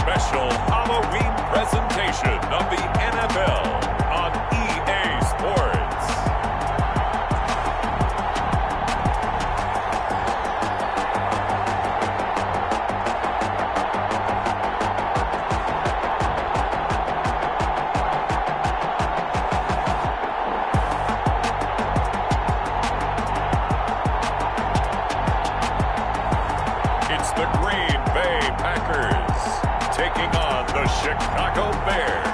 special Halloween presentation of the NFL on EA Sports. It's the Green Bay Packers taking on the Chicago Bears.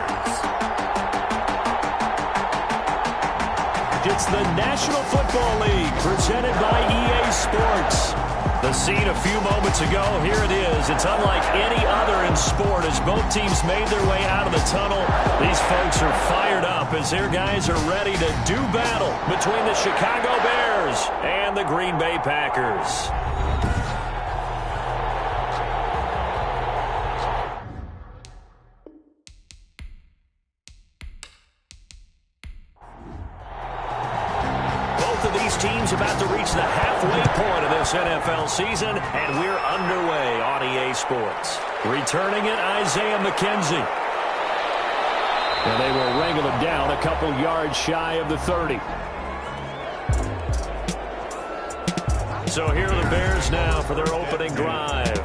It's the National Football League presented by EA Sports. The scene a few moments ago, here it is. It's unlike any other in sport as both teams made their way out of the tunnel. These folks are fired up as their guys are ready to do battle between the Chicago Bears and the Green Bay Packers. Teams about to reach the halfway point of this NFL season, and we're underway on EA Sports. Returning it, Isaiah McKenzie. And they will wrangle it down a couple yards shy of the 30. So here are the Bears now for their opening drive.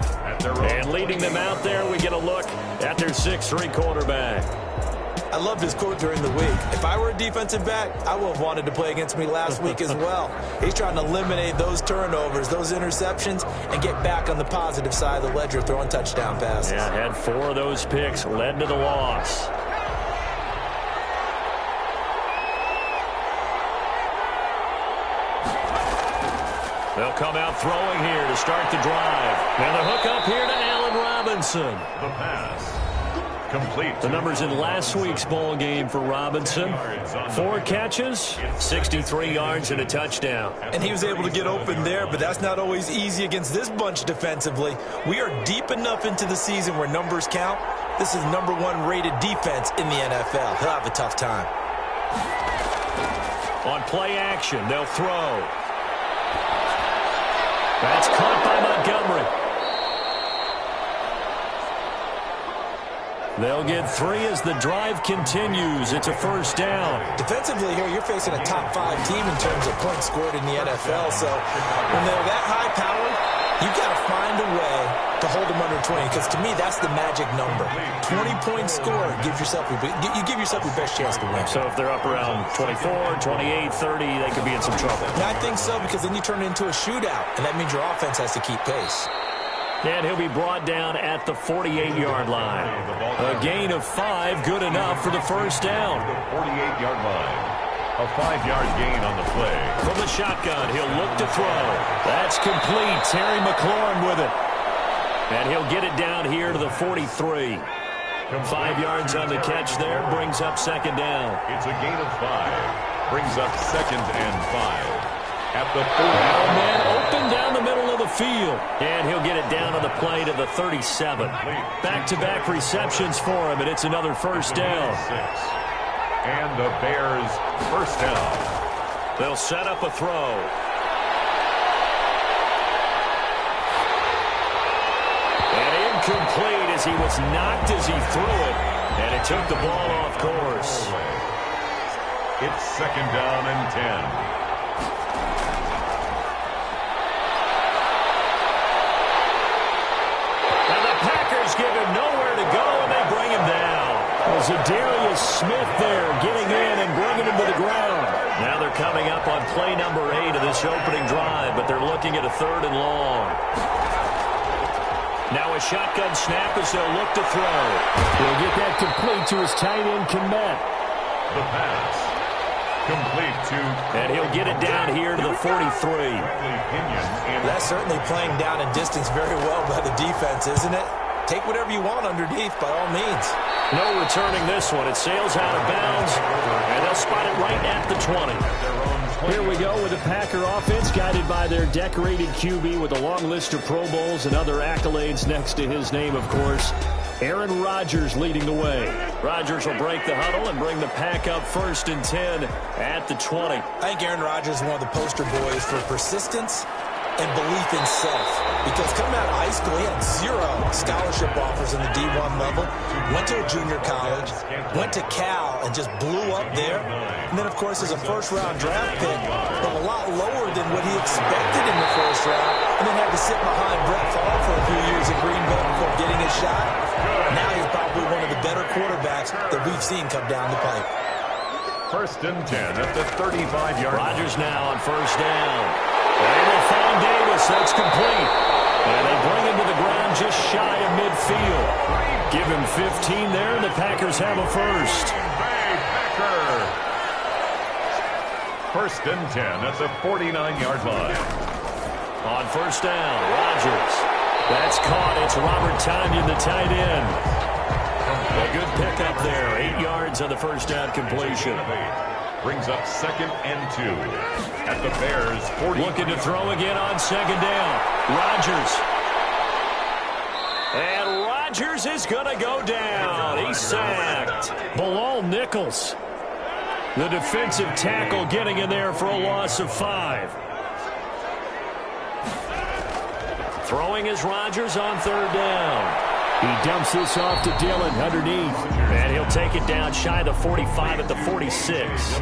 And leading them out there, we get a look at their 6'3" quarterback. I loved his quote during the week. If I were a defensive back, I would have wanted to play against me last week as well. He's trying to eliminate those turnovers, those interceptions, and get back on the positive side of the ledger, throwing touchdown passes. Yeah, had 4 of those picks, led to the loss. They'll come out throwing here to start the drive. And the hook up here to Allen Robinson. The pass. Complete. The numbers in last week's ball game for Robinson. 4 catches, 63 yards, and a touchdown. And he was able to get open there, but that's not always easy against this bunch defensively. We are deep enough into the season where numbers count. This is #1 rated defense in the NFL. He'll have a tough time. On play action, they'll throw. That's caught by Montgomery. They'll get 3 as the drive continues. It's a first down. Defensively here, you're facing a top 5 team in terms of points scored in the NFL. So when they're that high-powered, you've got to find a way to hold them under 20, because to me, that's the magic number. 20-point score, you give yourself your best chance to win. So if they're up around 24, 28, 30, they could be in some trouble. And I think so, because then you turn it into a shootout, and that means your offense has to keep pace. And he'll be brought down at the 48-yard line. A gain of 5, good enough for the first down. The 48-yard line. A 5-yard gain on the play. From the shotgun, he'll look to throw. That's complete. Terry McLaurin with it. And he'll get it down here to the 43. 5 yards on the catch there, brings up second down. It's a gain of 5. Brings up second and 5. At the 40. Oh, man, open down the middle of the field. And he'll get it down on the play to the 37. Back-to-back receptions for him, and it's another first down. And the Bears first down. They'll set up a throw. And incomplete as he was knocked as he threw it. And it took the ball off course. It's second down and 10. Give him nowhere to go, and they bring him down. Zadarius Smith there getting in and bringing him to the ground. Now they're coming up on play number 8 of this opening drive, but they're looking at a 3rd and long. Now a shotgun snap as they'll look to throw. He'll get that complete to his tight end, Kmet. The pass. Complete to... And he'll get it down here to the 43. That's certainly playing down and distance very well by the defense, isn't it? Take whatever you want underneath, by all means. No returning this one. It sails out of bounds, and they'll spot it right at the 20. Here we go with the Packer offense, guided by their decorated QB with a long list of Pro Bowls and other accolades next to his name, of course. Aaron Rodgers leading the way. Rodgers will break the huddle and bring the Pack up 1st and 10 at the 20. I think Aaron Rodgers is one of the poster boys for persistence and belief in self. Because coming out of high school, he had 0 scholarship offers in the D1 level, went to a junior college, went to Cal, and just blew up there. And then, of course, as a first-round draft pick, but a lot lower than what he expected in the first round, and then had to sit behind Brett Favre for a few years in Green Bay before getting his shot. Now he's probably one of the better quarterbacks that we've seen come down the pipe. 1st and 10 at the 35-yard line. Rodgers now on first down. They will find Davis. That's complete. And they bring him to the ground just shy of midfield. Give him 15 there, and the Packers have a first. Packer. 1st and 10 at the 49-yard line. On first down, Rodgers. That's caught. It's Robert Tonyan, the tight end. A good pickup there. 8 yards on the first down completion. Brings up 2nd and 2 at the Bears' 40. Looking to throw again on 2nd down. Rodgers. And Rodgers is going to go down. He's sacked. Bilal Nichols, the defensive tackle, getting in there for a loss of 5. Throwing is Rodgers on 3rd down. He dumps this off to Dillon underneath. And he'll take it down shy of the 45 at the 46.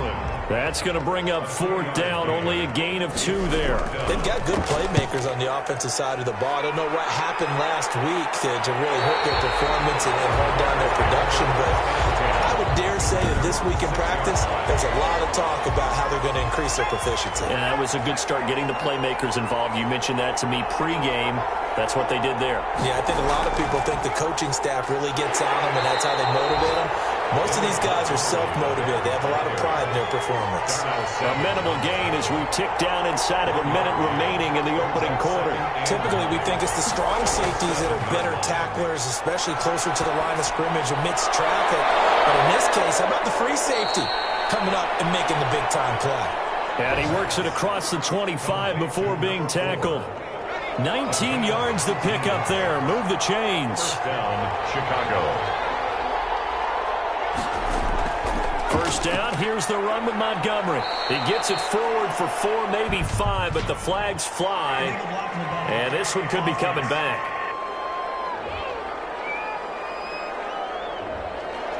That's going to bring up 4th down. Only a gain of 2 there. They've got good playmakers on the offensive side of the ball. I don't know what happened last week to really hurt their performance and hold down their production. But I would dare say that this week in practice, there's a lot of talk about how they're going to increase their proficiency. And that was a good start getting the playmakers involved. You mentioned that to me pregame. That's what they did there. Yeah, I think a lot of people think the coaching staff really gets on them, and that's how they motivate them. Most of these guys are self-motivated. They have a lot of pride in their performance. A minimal gain as we tick down inside of a minute remaining in the opening quarter. Typically, we think it's the strong safeties that are better tacklers, especially closer to the line of scrimmage amidst traffic. But in this case, how about the free safety coming up and making the big-time play? And he works it across the 25 before being tackled. 19 yards the pick up there. Move the chains. 1st down, Chicago. 1st down. Here's the run with Montgomery. He gets it forward for 4, maybe 5, but the flags fly. And this one could be coming back.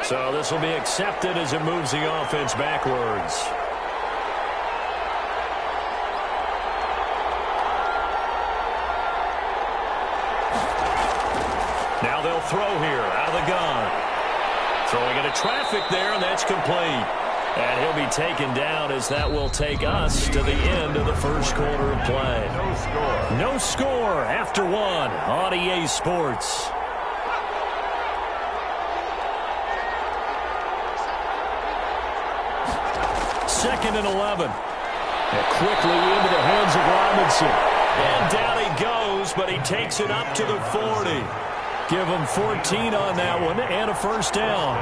So this will be accepted as it moves the offense backwards. Now they'll throw here out of the gun. Throwing into traffic there, and that's complete. And he'll be taken down as that will take us to the end of the first quarter of play. No score. No score after 1 on EA Sports. Second and 11. And quickly into the hands of Robinson. And down he goes, but he takes it up to the 40. Give him 14 on that one and a first down.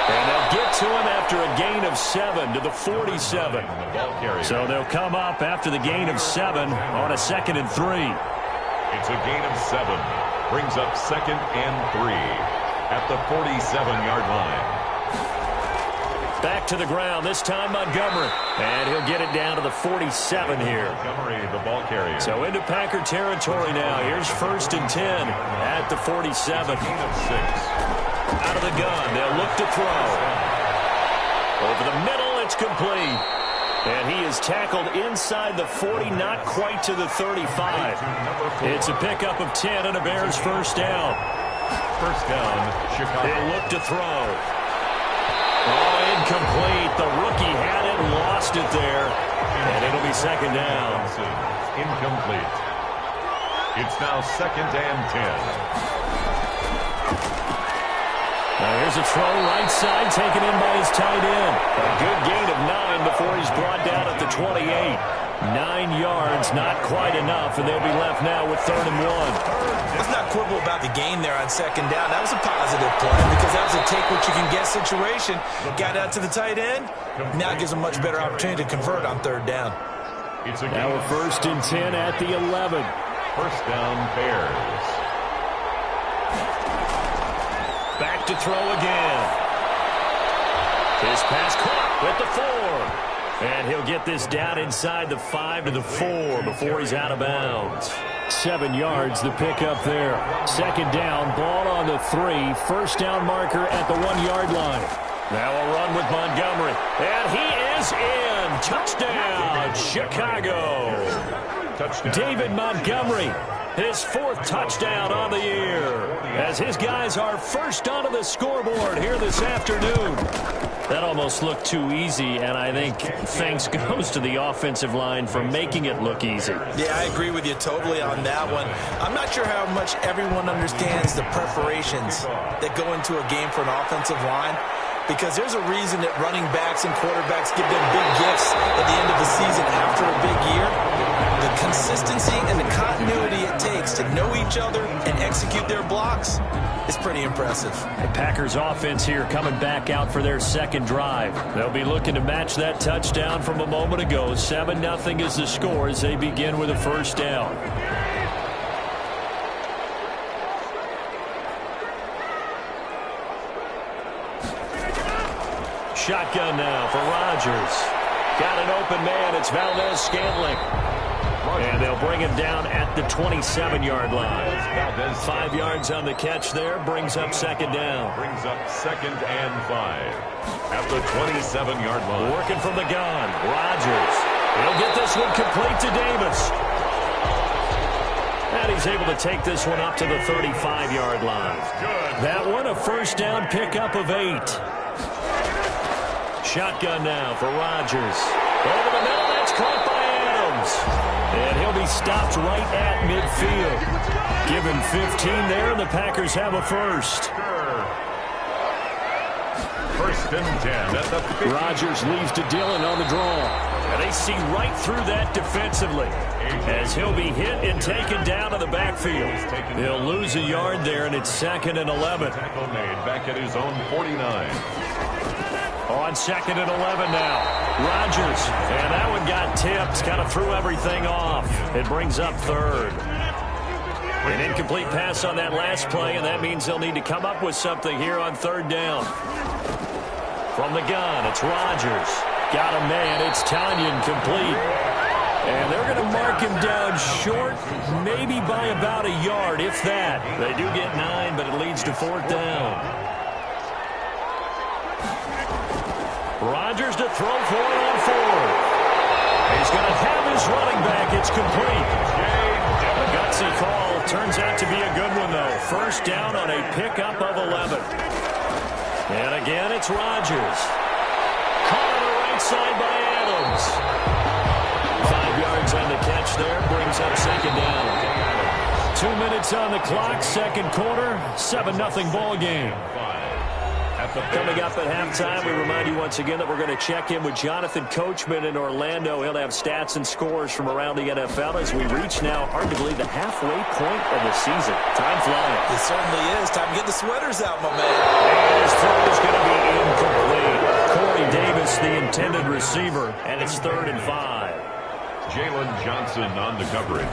And they'll get to him after a gain of 7 to the 47. So they'll come up after the gain of 7 on a 2nd and 3. It's a gain of 7. Brings up 2nd and 3 at the 47-yard line. Back to the ground, this time Montgomery. And he'll get it down to the 47 here. Montgomery, the ball carrier. So into Packer territory now. Here's 1st and 10 at the 47. Gain of 6. Out of the gun, they'll look to throw. Over the middle, it's complete. And he is tackled inside the 40, not quite to the 35. It's a pickup of 10 and a Bears first down. First down, Chicago. They look to throw. Oh, incomplete. The rookie had it and lost it there. And it'll be 2nd down. Incomplete. It's now 2nd and 10. Now here's a throw right side taken in by his tight end. A good gain of 9 before he's brought down at the 28. 9 yards, not quite enough, and they'll be left now with 3rd and 1. Let's not quibble about the gain there on 2nd down. That was a positive play because that was a take-what-you-can-get situation. Got out to the tight end. Now it gives a much better opportunity to convert on 3rd down. Now we're 1st and 10 at the 11. First down, Bears. Back to throw again. His pass caught with the 4. And he'll get this down inside the 5 to the 4 before he's out of bounds. 7 yards, the pickup there. Second down, ball on the 3. First down marker at the 1-yard line. Now a run with Montgomery. And he is in. Touchdown, Chicago. Touchdown. David Montgomery, his 4th touchdown on the year, as his guys are first onto the scoreboard here this afternoon. That almost looked too easy, and I think thanks goes to the offensive line for making it look easy. Yeah, I agree with you totally on that one. I'm not sure how much everyone understands the preparations that go into a game for an offensive line, because there's a reason that running backs and quarterbacks give them big gifts at the end of the season after a big year. The consistency and the continuity it takes to know each other and execute their blocks is pretty impressive. The Packers offense here coming back out for their second drive. They'll be looking to match that touchdown from a moment ago. 7-0 is the score as they begin with a first down. Shotgun now for Rodgers. Got an open man. It's Valdez-Scantling. And they'll bring him down at the 27-yard line. 5 yards on the catch there. Brings up second down. Brings up 2nd and 5 at the 27-yard line. Working from the gun. Rodgers. He'll get this one complete to Davis. And he's able to take this one up to the 35-yard line. That one a first down pickup of 8. Shotgun now for Rodgers. Over the middle, that's caught by Adams. And he'll be stopped right at midfield. Given 15 there, and the Packers have a first. First and 10 at the 50. Rodgers leaves to Dillon on the draw. And they see right through that defensively, as he'll be hit and taken down to the backfield. He'll lose a yard there, and it's 2nd and 11. Tackle made back at his own 49. On 2nd and 11 now. Rodgers. And that one got tipped. Kind of threw everything off. It brings up 3rd. An incomplete pass on that last play, and that means they'll need to come up with something here on 3rd down. From the gun, it's Rodgers. Got a man. It's Tanyan complete. And they're going to mark him down short, maybe by about a yard, if that. They do get 9, but it leads to 4th down. Rodgers to throw for it on 4th. He's going to have his running back. It's complete. A gutsy call. Turns out to be a good one, though. First down on a pickup of 11. And again, it's Rodgers. Caught on the right side by Adams. 5 yards on the catch there. Brings up second down. 2 minutes on the clock. Second quarter. 7-0 ball game. Coming up at halftime, we remind you once again that we're going to check in with Jonathan Coachman in Orlando. He'll have stats and scores from around the NFL as we reach now, hard to believe, the halfway point of the season. Time flying. It certainly is. Time to get the sweaters out, my man. And his throw is going to be incomplete. Corey Davis, the intended receiver, and it's 3rd and 5. Jalen Johnson on the coverage.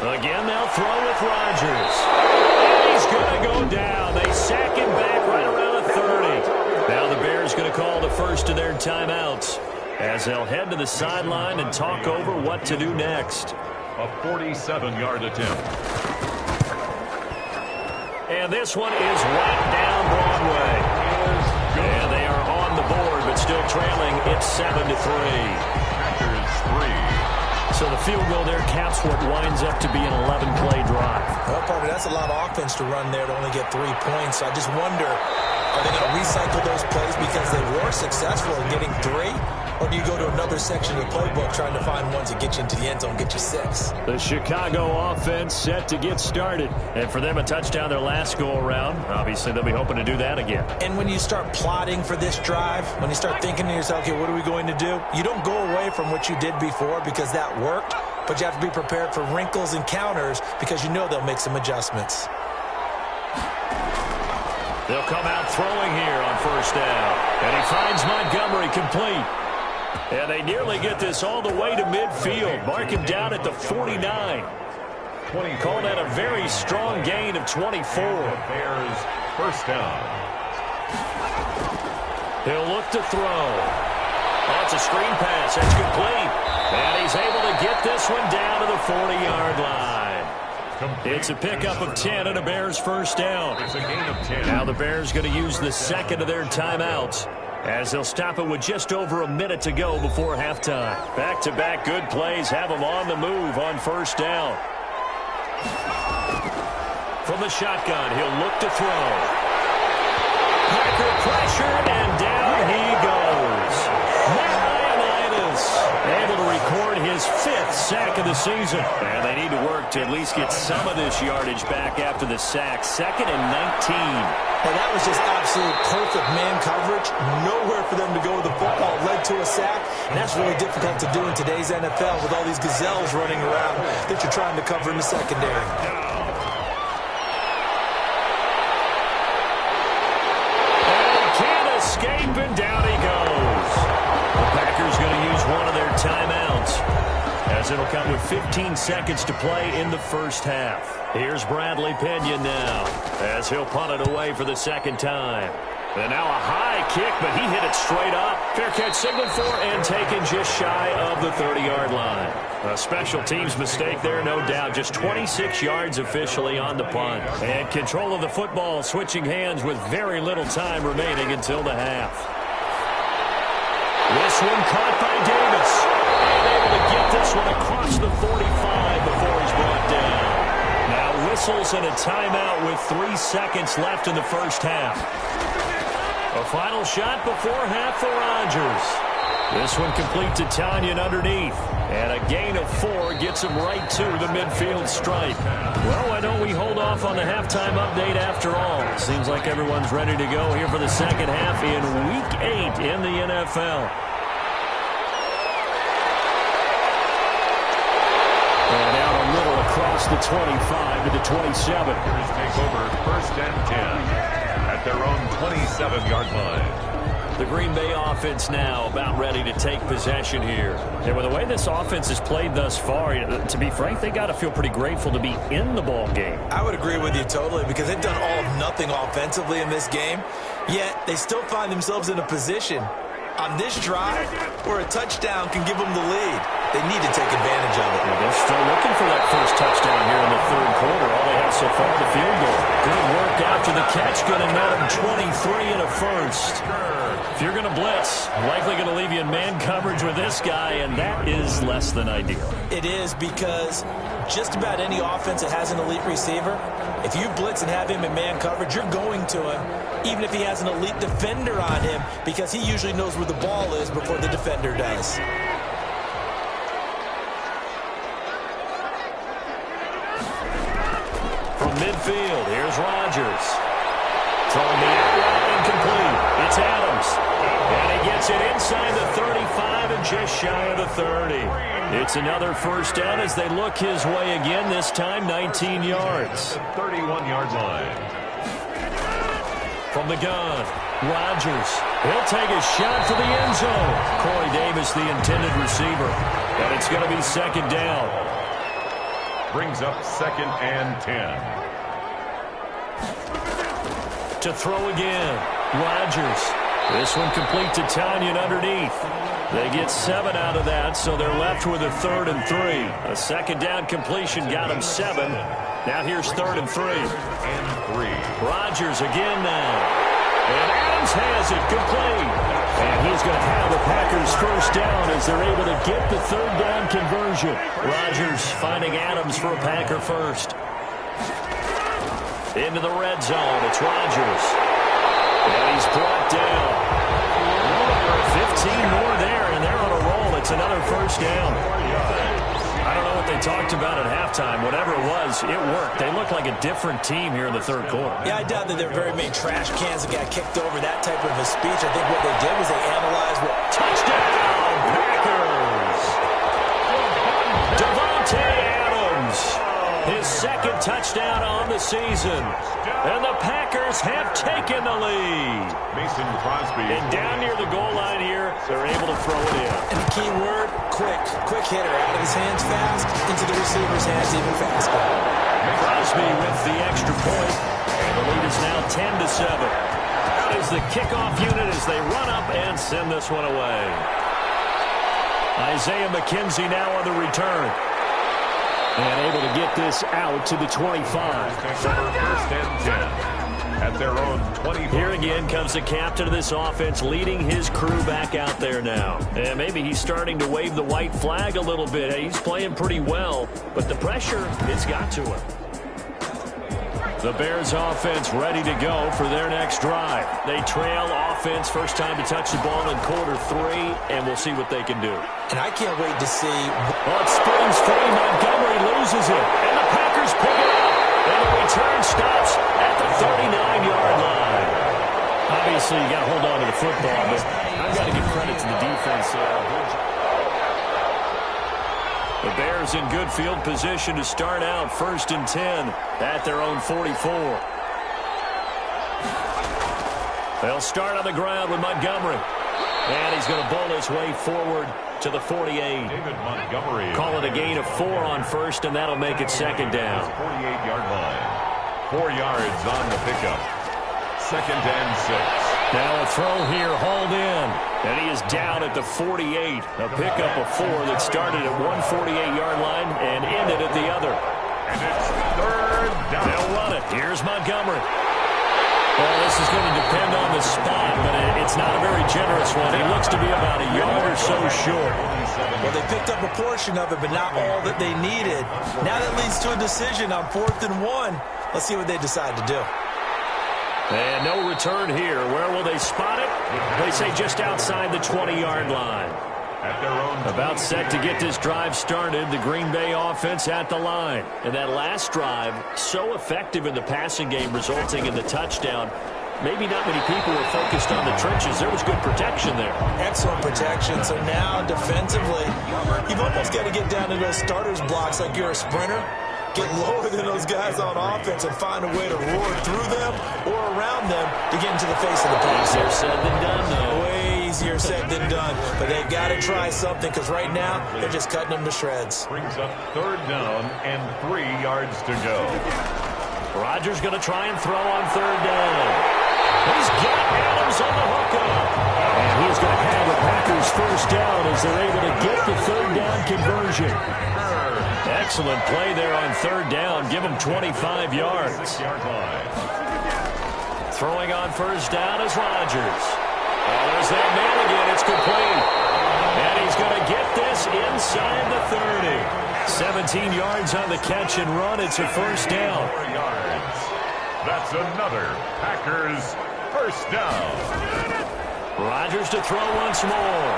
Again, they'll throw with Rodgers. And he's going to go down. They sack him back right around the 30. Now the Bears going to call the first of their timeouts as they'll head to the sideline and talk over what to do next. A 47-yard attempt. And this one is right down Broadway. And they are on the board, but still trailing. It's 7-3. Packers 3. So the field goal there caps what winds up to be an 11-play drive. Well, partner, that's a lot of offense to run there to only get 3 points. So I just wonder, are they going to recycle those plays because they were successful in getting 3? Or do you go to another section of the playbook trying to find ones that get you into the end zone, get you 6? The Chicago offense set to get started. And for them, a touchdown their last go-around. Obviously, they'll be hoping to do that again. And when you start plotting for this drive, when you start thinking to yourself, okay, what are we going to do? You don't go away from what you did before because that worked, but you have to be prepared for wrinkles and counters because you know they'll make some adjustments. They'll come out throwing here on first down. And he finds Montgomery complete. And they nearly get this all the way to midfield. Mark him down at the 49. Call that a very strong gain of 24. Bears first down. He'll look to throw. That's a screen pass. That's complete. And he's able to get this one down to the 40-yard line. It's a pickup of 10 and a Bears first down. It's a gain of 10. Now the Bears going to use the second of their timeouts as they'll stop it with just over a minute to go before halftime. Back-to-back good plays have them on the move on first down. From the shotgun, he'll look to throw. Packer pressure, and down he goes. Able to record his 5th sack of the season. And they need to work to at least get some of this yardage back after the sack. 2nd and 19. And that was just absolute perfect man coverage. Nowhere for them to go with the football. Led to a sack. And that's really difficult to do in today's NFL with all these gazelles running around that you're trying to cover in the secondary. And can't escape, and down he goes. The Packers going to use one of their timeouts as it'll come with 15 seconds to play in the first half. Here's Bradley Pinion now as he'll punt it away for the second time. And now a high kick, but he hit it straight up. Fair catch signaled for and taken just shy of the 30-yard line. A special teams mistake there, no doubt. Just 26 yards officially on the punt. And control of the football switching hands with very little time remaining until the half. This one caught by Davis. And able to get this one across the 45 before he's brought down. Now whistles and a timeout with 3 seconds left in the first half. A final shot before half for Rodgers. This one complete to Tanyan underneath. And a gain of 4 gets him right to the midfield stripe. Well, why don't we hold off on the halftime update after all? Seems like everyone's ready to go here for the second half in Week 8 in the NFL. And out a little across the 25 to the 27. Here's takeover, 1st and 10 at their own 27-yard line. The Green Bay offense now about ready to take possession here. And with the way this offense has played thus far, to be frank, they got to feel pretty grateful to be in the ball game. I would agree with you totally because they've done all of nothing offensively in this game, yet they still find themselves in a position on this drive where a touchdown can give them the lead. They need to take advantage of it. Well, they're still looking for that first touchdown here in the third quarter. All they have so far, the field goal. Good work after the catch. Going to net them 23 and a first. If you're going to blitz, likely going to leave you in man coverage with this guy, and that is less than ideal. It is because just about any offense that has an elite receiver, if you blitz and have him in man coverage, you're going to him, even if he has an elite defender on him, because he usually knows where the ball is before the defender does. From midfield, here's Rodgers. Throwing the out route incomplete. It's Adams. And he gets it inside the 35 and just shy of the 30. It's another first down as they look his way again, this time 19 yards. 31-yard line. From the gun, Rodgers. He'll take a shot for the end zone. Corey Davis, the intended receiver. And it's going to be second down. Brings up 2nd and 10. To throw again, Rodgers. This one complete to Tanyan underneath. They get 7 out of that, so they're left with a 3rd and 3. A second down completion got them 7. Now here's 3rd and 3. And 3. Rodgers again now. And Adams has it complete. And he's going to have the Packers first down as they're able to get the 3rd down conversion. Rodgers finding Adams for a Packer first. Into the red zone, it's Rodgers. And he's brought down. 15 more there, and they're on a roll. It's another first down. I don't know what they talked about at halftime. Whatever it was, it worked. They look like a different team here in the third quarter. Yeah, I doubt that there are very many trash cans that got kicked over that type of a speech. I think what they did was they analyzed what... Touchdown, Packers! Davante Adams, his 2nd touchdown on the season. And the Packers have taken the lead. Mason Crosby. And down near the goal line here, they're able to throw it in. And the key word, quick. Quick hitter. Out of his hands fast, into the receiver's hands even faster. Crosby with the extra point. And the lead is now 10-7. Out is the kickoff unit as they run up and send this one away. Isaiah McKenzie now on the return. And able to get this out to the 25. First and 10. At their own 25. Here again comes the captain of this offense leading his crew back out there now. And maybe he's starting to wave the white flag a little bit. Hey, he's playing pretty well, but the pressure, it's got to him. The Bears offense ready to go for their next drive. They trail offense, first time to touch the ball in quarter 3, and we'll see what they can do. And I can't wait to see. Well, it springs free. Montgomery loses it, and the Packers pick it up. And the return stops at the 39-yard line. Obviously, you got to hold on to the football, but I've got to give credit to the defense. The Bears in good field position to start out first and 10 at their own 44. They'll start on the ground with Montgomery. And he's going to bowl his way forward to the 48. David Montgomery. Call it a gain of 4 on first, and that'll make it second down. 48-yard line. 4 yards on the pickup. Second and 6. Now a throw here, hauled in. And he is down at the 48. A pickup of 4 that started at one 48-yard line and ended at the other. And it's third down. They'll run it. Here's Montgomery. Well, this is going to depend on the spot, but it's not a very generous one. He looks to be about a yard or so short. Well, they picked up a portion of it, but not all that they needed. Now that leads to a decision on 4th and 1. Let's see what they decide to do. And no return here. Where will they spot it? They say just outside the 20-yard line. At their own About set to get this drive started, the Green Bay offense at the line. And that last drive, so effective in the passing game, resulting in the touchdown. Maybe not many people were focused on the trenches. There was good protection there. Excellent protection. So now defensively, you've almost got to get down to those starters blocks like you're a sprinter. Get lower than those guys on offense and find a way to roar through them or around them to get into the face of the pass. Easier said than done, though. Way easier said than done. But they've got to try something because right now they're just cutting them to shreds. brings up third down and 3 yards to go. Rodgers going to try and throw on third down. He's got Adams on the hookup. And he's going to have the Packers first down as they're able to get the third down conversion. Excellent play there on third down. Give him 25 yards. 6-yard line. Throwing on first down is Rodgers. Oh, there's that man again. It's complete. And he's going to get this inside the 30. 17 yards on the catch and run. It's a first down. 4 yards. That's another Packers first down. Rodgers to throw once more.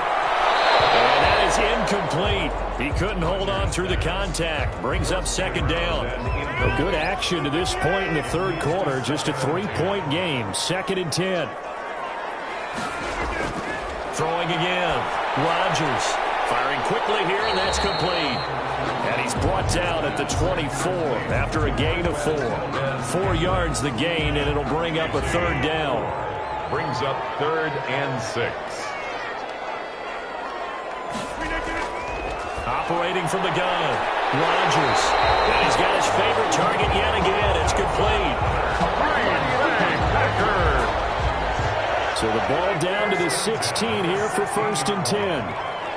And that is incomplete. He couldn't hold on through the contact. Brings up second down. A good action to this point in the third quarter. Just a 3-point game. Second and 10. Throwing again. Rodgers firing quickly here, and that's complete. And he's brought down at the 24 after a gain of 4. 4 yards the gain, and it'll bring up a third down. Brings up third and 6. Operating from the gun, Rodgers. And he's got his favorite target yet again. It's complete. So the ball down to the 16 here for first and 10.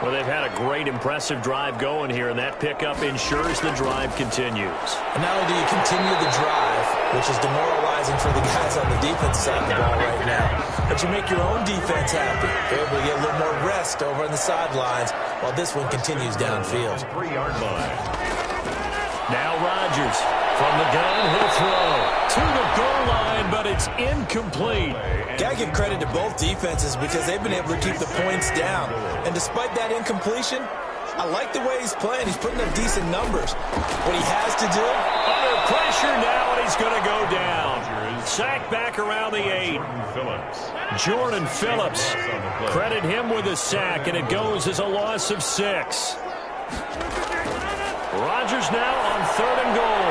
Well, they've had a great, impressive drive going here, and that pickup ensures the drive continues. And not only do you continue the drive, which is demoralizing for the guys on the defense side of the ball right now, but you make your own defense happy. They're able to get a little more rest over on the sidelines while this one continues downfield. 3-yard line. Now Rodgers from the gun, he'll throw to the goal line, but it's incomplete. Got to give credit to both defenses because they've been able to keep the points down. And despite that incompletion, I like the way he's playing. He's putting up decent numbers. What he has to do, under pressure now, and he's going to go down. Sack back around the 8. Jordan Phillips. Credit him with a sack, and it goes as a loss of 6. Rodgers now on third and goal.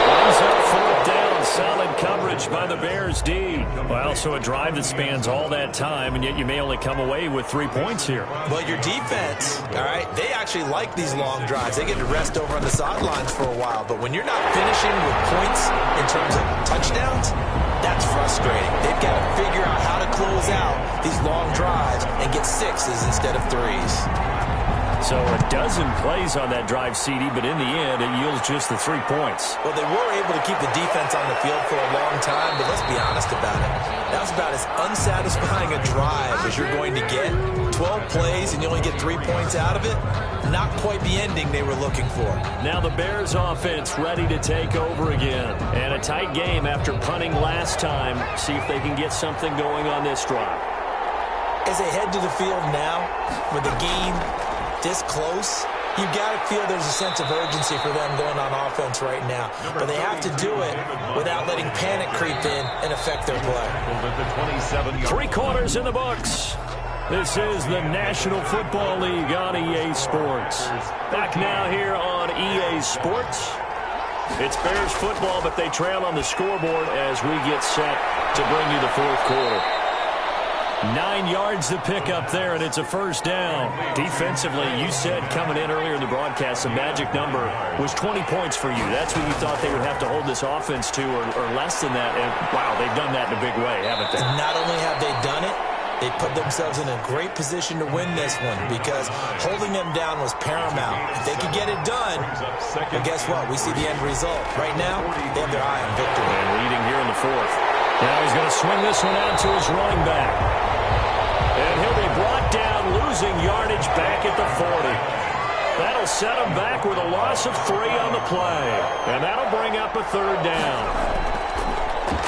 Runs up fourth down. Solid coverage by the Bears D. Well, so a drive that spans all that time, and yet you may only come away with 3 points here. Well, your defense, all right, they actually like these long drives. They get to rest over on the sidelines for a while. But when you're not finishing with points in terms of touchdowns, that's frustrating. They've got to figure out how to close out these long drives and get 6s instead of 3s. So a dozen plays on that drive, CD, but in the end, it yields just the 3 points. Well, they were able to keep the defense on the field for a long time, but let's be honest about it. That was about as unsatisfying a drive as you're going to get. 12 plays and you only get 3 points out of it. Not quite the ending they were looking for. Now the Bears offense ready to take over again. And a tight game after punting last time. See if they can get something going on this drive. As they head to the field now, with the game this close, you got to feel there's a sense of urgency for them going on offense right now. But they have to do it without letting panic creep in and affect their play. 3 quarters in the books. This is the National Football League on EA Sports. Back now here on EA Sports. It's Bears football, but they trail on the scoreboard as we get set to bring you the fourth quarter. 9 yards to pick up there, and it's a first down. Defensively, you said coming in earlier in the broadcast, the magic number was 20 points for you. That's what you thought they would have to hold this offense to, or less than that. And, wow, they've done that in a big way, haven't they? And not only have they done it, they put themselves in a great position to win this one because holding them down was paramount. If they could get it done, well, guess what? We see the end result. Right now, they have their eye on victory. And leading here in the fourth. Now he's going to swing this one out to his running back. And he'll be brought down, losing yardage back at the 40. That'll set him back with a loss of 3 on the play. And that'll bring up a third down.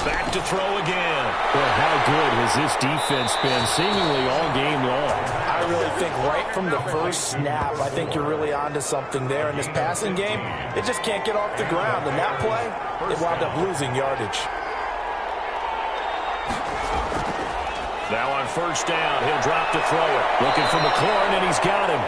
Back to throw again. Well, how good has this defense been seemingly all game long? I really think right from the first snap, I think you're really onto something there. In this passing game, they just can't get off the ground. And that play, they wound up losing yardage. Now on first down, he'll drop to throw it. Looking for McLaurin, and he's got him.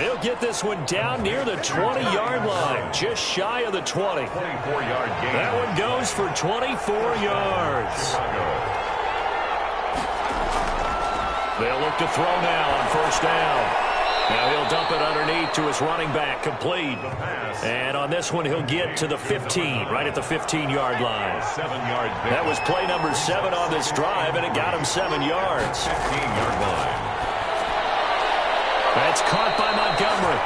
He'll get this one down near the 20-yard line, just shy of the 20. 24-yard gain. That one goes for 24 yards. They'll look to throw now on first down. Now he'll dump it underneath to his running back, complete. And on this one, he'll get to the 15, right at the 15-yard line. 7-yard. That was play number 7 on this drive, and it got him 7 yards. 15-yard line. That's caught by Montgomery.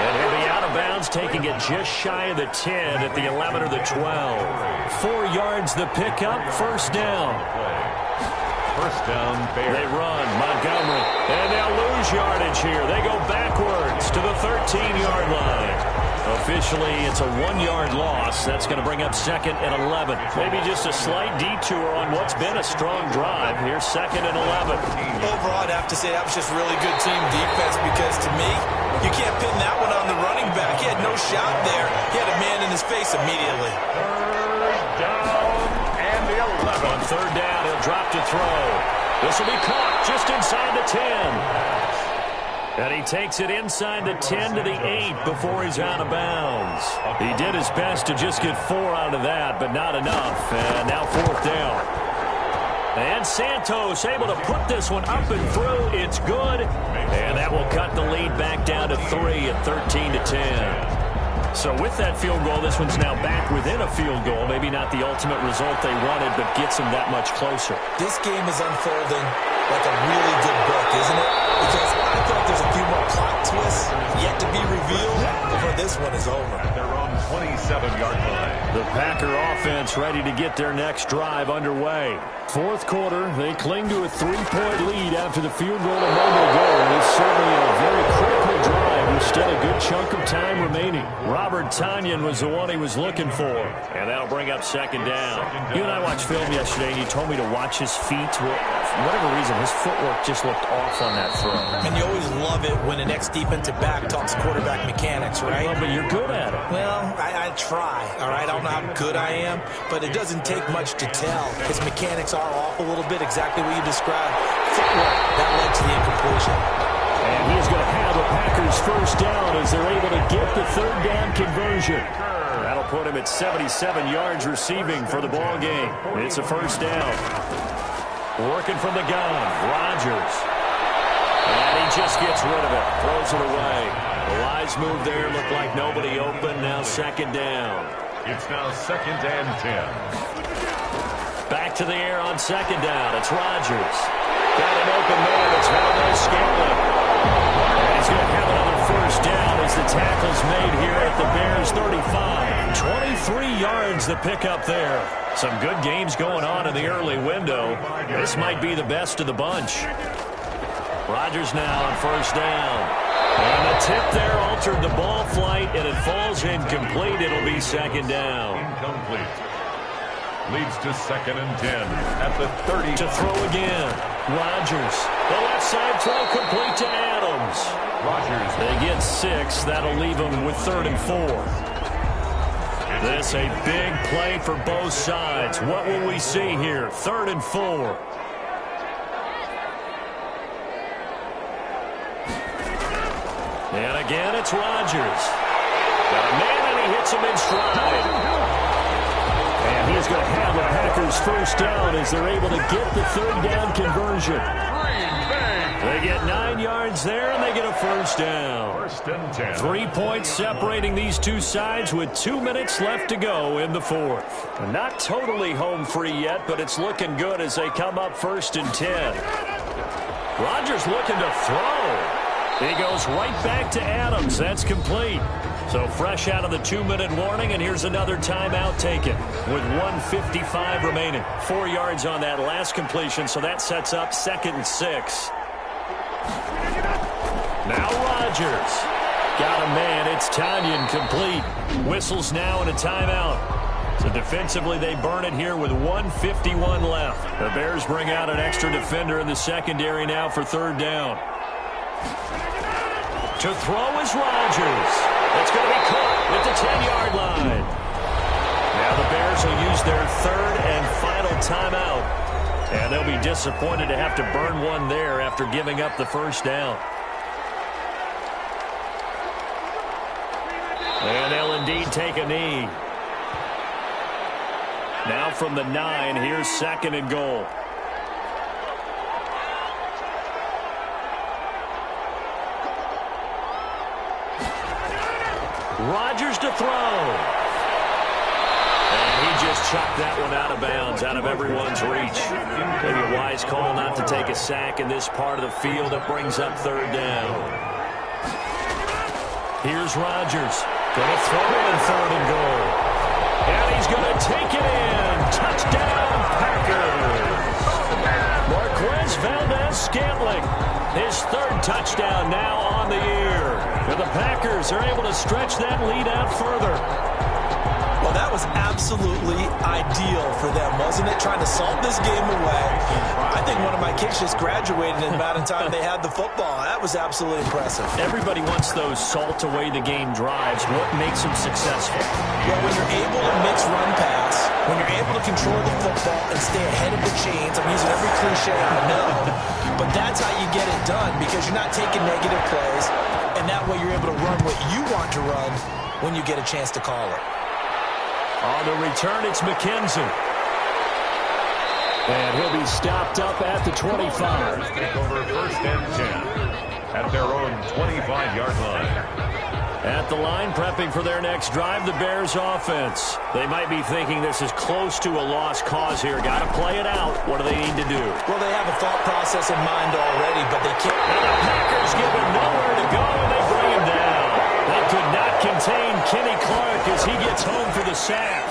And he'll be out of bounds, taking it just shy of the 10 at the 11 or the 12. 4 yards the pickup, first down. First down, Bears. They run, Montgomery, and they'll lose yardage here. They go backwards to the 13-yard line. Officially, it's a 1-yard loss. That's going to bring up second and 11. Maybe just a slight detour on what's been a strong drive. Here's second and 11. Overall, I'd have to say that was just really good team defense because, to me, you can't pin that one on the running back. He had no shot there. He had a man in his face immediately. Third down and the 11. On third down, he'll drop to throw. This will be caught just inside the 10. And he takes it inside the 10 to the 8 before he's out of bounds. He did his best to just get 4 out of that, but not enough. And now fourth down. And Santos able to put this one up and through. It's good. And that will cut the lead back down to 3 at 13 to 10. So with that field goal, this one's now back within a field goal. Maybe not the ultimate result they wanted, but gets them that much closer. This game is unfolding like a really good book, isn't it? Because I feel like there's a few more plot twists yet to be revealed before this one is over. They're on 27-yard line. The Packer offense ready to get their next drive underway. Fourth quarter, they cling to a 3-point lead after the field goal a moment ago. And it's certainly a very critical drive with still a good chunk of time remaining. Robert Tonyan was the one he was looking for. And that'll bring up second down. You and I watched film yesterday, and you told me to watch his feet. Well, for whatever reason, his footwork just looked off on that throw. And you always love it when an ex-defensive back talks quarterback mechanics, right? Well, but you're good at it. Well, I try, all right? I don't know how good I am, but it doesn't take much to tell. His mechanics are off a little bit, exactly what you described. Footwork, that led to the incompletion. And he's going to have the Packers first down as they're able to get the third down conversion. That'll put him at 77 yards receiving for the ball game. It's a first down. Working from the gun, Rodgers. And he just gets rid of it, throws it away. The wise move there, looked like nobody open. Now second down. It's now second and 10. Back to the air on second down. It's Rodgers. Got an open man. It's Valdez Scantling. And he's he's going to have another first down as the tackle's made here at the Bears' 35. 23 yards the pickup there. Some good games going on in the early window. This might be the best of the bunch. Rodgers now on first down. And the tip there altered the ball flight, and it falls incomplete. It'll be second down. Incomplete. Leads to 2nd and 10 at the 30. To throw again. Rodgers. The left side throw complete to Adams. Rodgers. They get 6. That'll leave them with 3rd and 4. This a big play for both sides. What will we see here? 3rd and 4. And again, it's Rodgers. Got a man, and he hits him in stride. And he's going to have the Packers first down as they're able to get the 3rd down conversion. They get 9 yards there, and they get a first down. 1st and 10. 3 points separating these two sides with 2 minutes left to go in the 4th. Not totally home free yet, but it's looking good as they come up 1st and 10. Rodgers looking to throw. He goes right back to Adams. That's complete. So fresh out of the 2-minute warning, and here's another timeout taken with 1:55 remaining. 4 yards on that last completion, so that sets up 2nd and 6. Now Rodgers. Got a man. It's Tanyan complete. Whistles now and a timeout. So defensively, they burn it here with 1:51 left. The Bears bring out an extra defender in the secondary now for 3rd down. To throw is Rodgers. It's going to be caught at the 10-yard line. Now the Bears will use their 3rd and final timeout. And they'll be disappointed to have to burn one there after giving up the first down. And they'll indeed take a knee. Now from the 9, here's 2nd and goal. Rodgers to throw. And he just chucked that one out of bounds, out of everyone's reach. Maybe a wise call not to take a sack in this part of the field. It brings up 3rd down. Here's Rodgers. Going to throw it in 3rd and goal. And he's going to take it in. Touchdown, Packers. Marquez Valdez-Scantling. His 3rd touchdown now on the year. And the Packers are able to stretch that lead out further. Well, that was absolutely ideal for them, wasn't it? Trying to salt this game away. I think one of my kids just graduated in the amount of time they had the football. That was absolutely impressive. Everybody wants those salt away the game drives. What makes them successful? Well, when you're able to mix run pass, when you're able to control the football and stay ahead of the chains, I'm using every cliche I know, but that's how you get it done because you're not taking negative plays, and that way you're able to run what you want to run when you get a chance to call it. On the return, it's McKenzie. And he'll be stopped up at the 25. Take over 1st and 10 at their own 25-yard line. At the line, prepping for their next drive, the Bears offense. They might be thinking this is close to a lost cause here. Got to play it out. What do they need to do? Well, they have a thought process in mind already, but they can't. And the Packers give him nowhere to go, and they bring him down. They could not contain Kenny Clark as he gets home for the sack.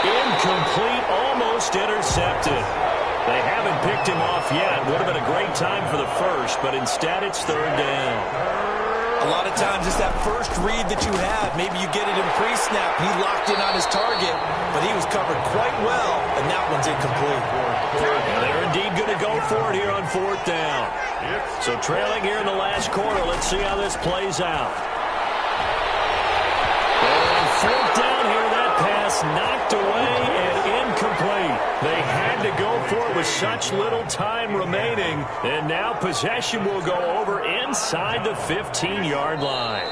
Incomplete, almost intercepted. They haven't picked him off yet. Would have been a great time for the first, but instead it's 3rd down. A lot of times it's that first read that you have. Maybe you get it in pre-snap. He locked in on his target, but he was covered quite well, and that one's incomplete. And they're indeed going to go for it here on 4th down. So trailing here in the last quarter, let's see how this plays out. And 4th down here, that pass knocked away and incomplete. They had to go for it with such little time remaining, and now possession will go over inside the 15-yard line.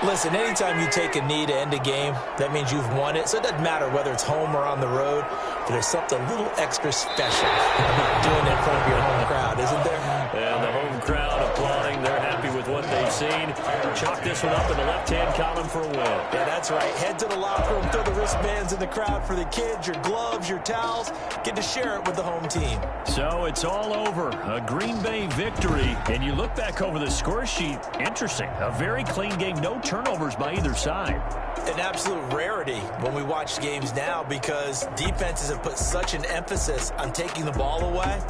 Listen, anytime you take a knee to end a game, that means you've won it. So it doesn't matter whether it's home or on the road, but there's something a little extra special about doing it in front of your home crowd, isn't there? And the home crowd applauding. They're happy with what they've seen. Chalk this one up in the left-hand column for a win. Yeah, that's right. Head to the locker room, throw the wristbands in the crowd for the kids, your gloves, your towels. Get to share it with the home team. So it's all over. A Green Bay victory. And you look back over the score sheet. Interesting. A very clean game. No turnovers by either side. An absolute rarity when we watch games now because defenses have put such an emphasis on taking the ball away.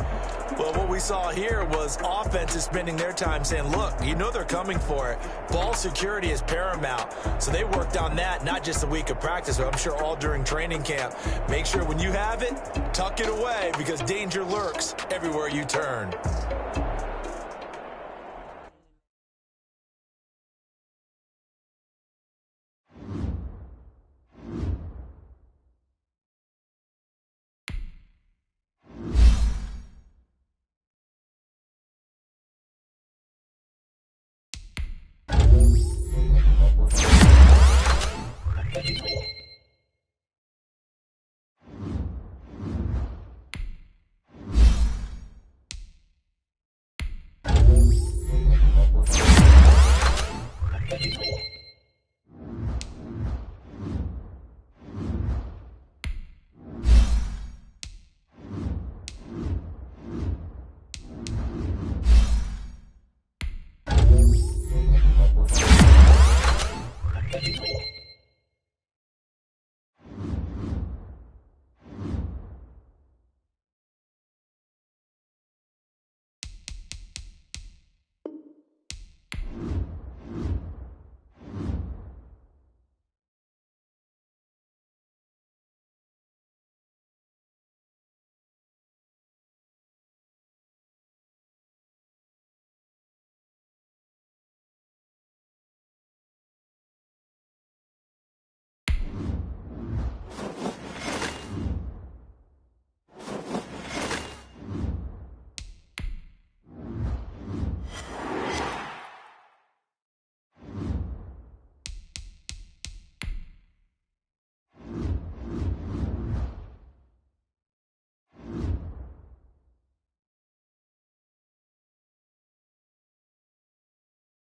Well, what we saw here was offenses spending their time saying, look, you know they're coming for it. Ball security is paramount. So they worked on that, not just a week of practice, but I'm sure all during training camp. Make sure when you have it, tuck it away because danger lurks everywhere you turn.